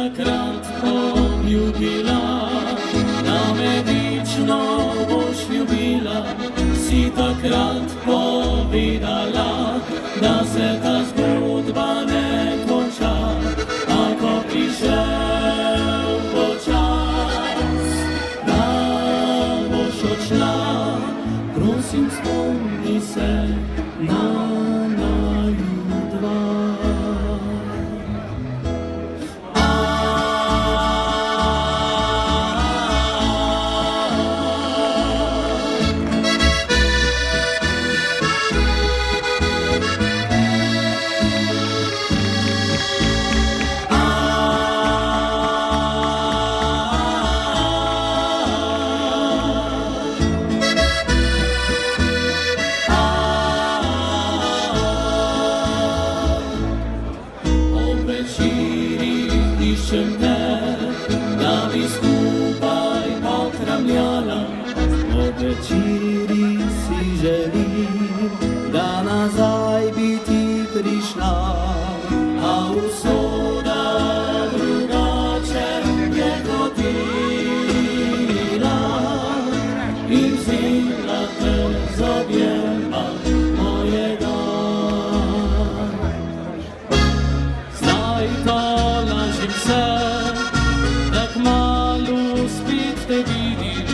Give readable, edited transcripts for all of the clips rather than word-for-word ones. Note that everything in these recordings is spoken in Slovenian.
takrat obljubila, da me vечно boš ljubila. Si takrat povedala, da se ta zgodba ne konča, a ko prišel počas, da boš odšla, prosim spomni se na naju dva. Iščem te, da bi skupaj okramljala. Ob večeri si želim, da nazaj bi ti prišla, a usoda drugače je hotela in vzela te z objema mojega. Zdaj tolažim se, da kmalu spet te vidim,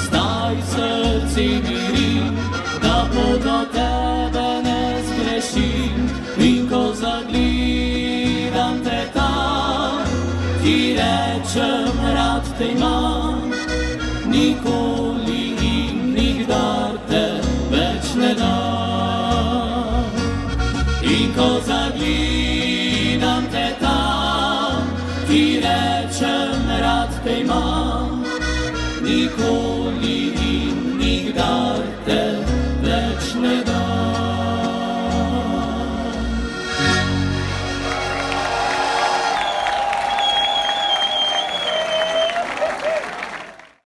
zdaj srce miri, da pot do tebe ne zgrešim. In ko zagledam te tam, ti rečem, rad te imam, nikoli in nikdar te več ne dam. In ko zagledam te tam, ti rečem, rad te imam, nikoli